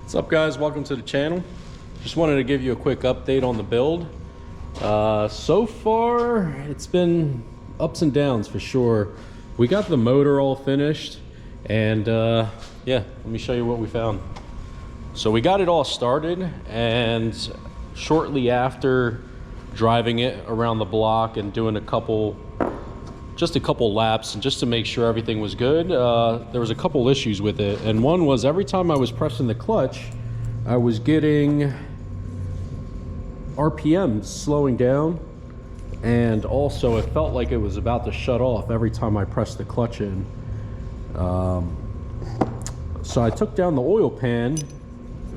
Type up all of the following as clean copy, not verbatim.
What's up, guys? Welcome to the channel. Just wanted to give you a quick update on the build. So far it's been ups and downs for sure. We got the motor all finished, and yeah, let me show you what we found. So we got it all started, and shortly after driving it around the block and doing just a couple laps, and just to make sure everything was good, there was a couple issues with it. And one was, every time I was pressing the clutch, I was getting RPMs slowing down, and also it felt like it was about to shut off every time I pressed the clutch in. So I took down the oil pan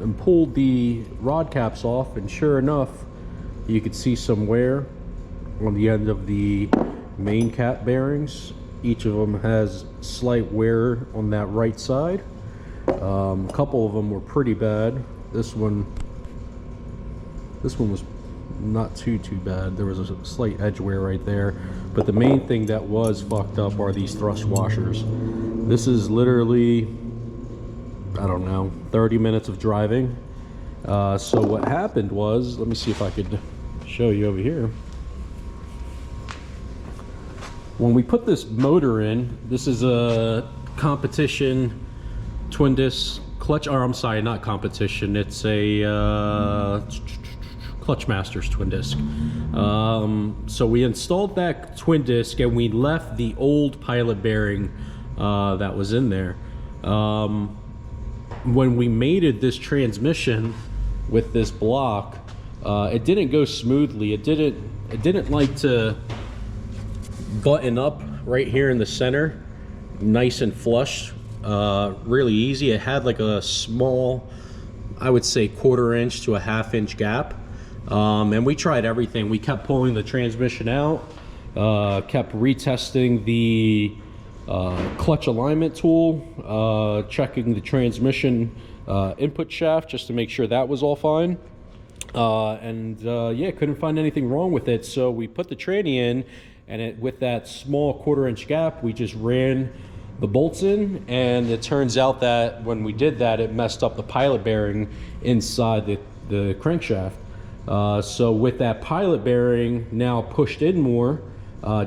and pulled the rod caps off, and sure enough, you could see some wear on the end of the main cap bearings. Each of them has slight wear on that right side. A couple of them were pretty bad. This one was not too bad. There was a slight edge wear right there, but the main thing that was fucked up are these thrust washers. This is literally, I don't know, 30 minutes of driving. So what happened was, let me see if I could show you over here. When we put this motor in, this is a competition twin disc clutch, or I'm sorry, not competition, it's a Clutchmasters twin disc. So we installed that twin disc, and we left the old pilot bearing that was in there. When we mated this transmission with this block, it didn't go smoothly. It didn't like to button up right here in the center nice and flush really easy. It had like a small, I would say, 1/4 inch to a 1/2 inch gap, and we tried everything. We kept pulling the transmission out, kept retesting the clutch alignment tool, checking the transmission input shaft just to make sure that was all fine, and yeah, couldn't find anything wrong with it. So we put the tranny in, and with that small 1/4 inch gap, we just ran the bolts in, and it turns out that when we did that, it messed up the pilot bearing inside the crankshaft. So with that pilot bearing now pushed in more,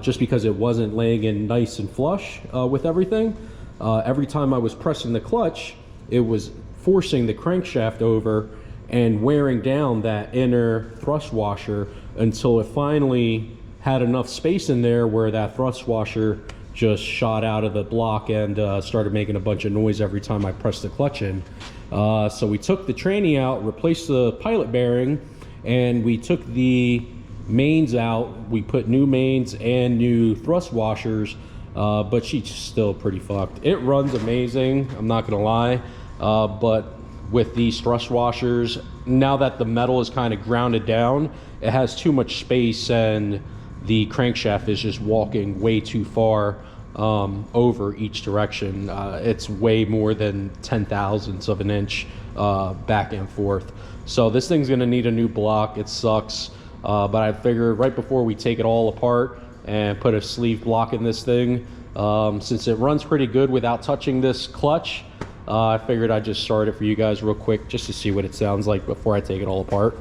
just because it wasn't laying in nice and flush with everything, every time I was pressing the clutch, it was forcing the crankshaft over and wearing down that inner thrust washer until it finally had enough space in there where that thrust washer just shot out of the block and started making a bunch of noise every time I pressed the clutch in. So we took the tranny out, replaced the pilot bearing, and we took the mains out. We put new mains and new thrust washers, but she's still pretty fucked. It runs amazing, I'm not gonna lie, but with these thrust washers, now that the metal is kind of grounded down, it has too much space, and the crankshaft is just walking way too far over each direction. It's way more than 10/1000ths of an inch back and forth. So this thing's gonna need a new block. It sucks, but I figured right before we take it all apart and put a sleeve block in this thing, since it runs pretty good without touching this clutch, I figured I'd just start it for you guys real quick just to see what it sounds like before I take it all apart.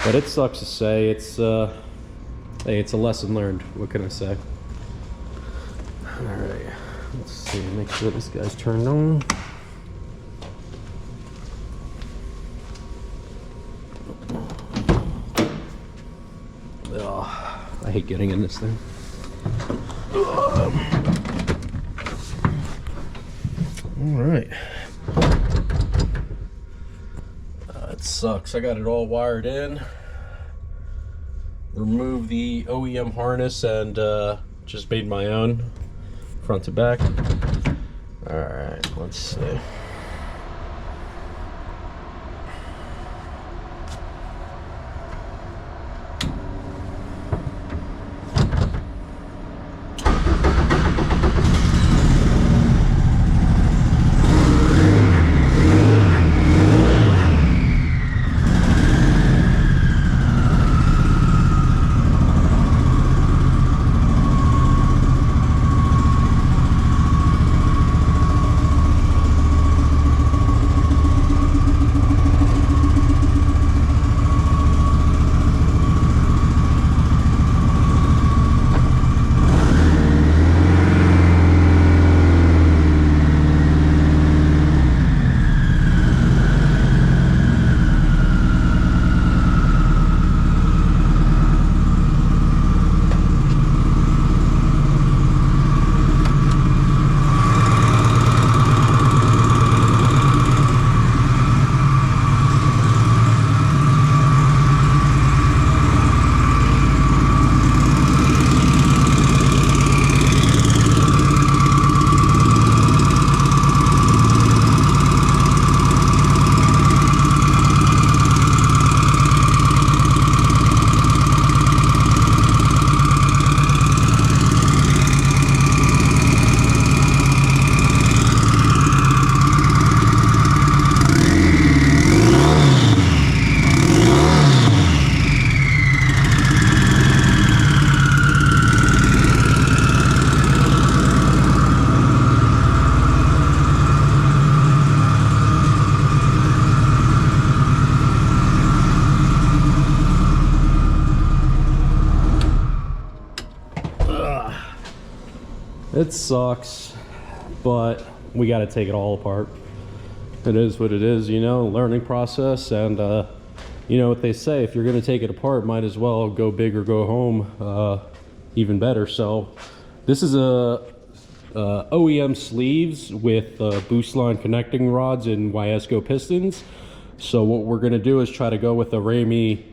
But it sucks to say. Hey, it's a lesson learned. What can I say? All right, let's see. Make sure this guy's turned on. Ugh, I hate getting in this thing. All right. It sucks. I got it all wired in. Remove the OEM harness and just made my own front to back. All right, let's see. It sucks, but we got to take it all apart. It is what it is, you know, learning process. And you know what they say, if you're going to take it apart, might as well go big or go home, even better. So this is a OEM sleeves with boost line connecting rods and Wiesco pistons. So what we're going to do is try to go with a Ramey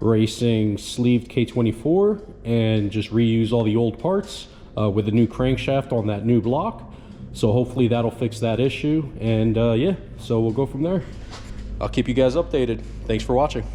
Racing sleeved K24 and just reuse all the old parts with a new crankshaft on that new block. So hopefully that'll fix that issue. And yeah, so we'll go from there. I'll keep you guys updated. Thanks for watching.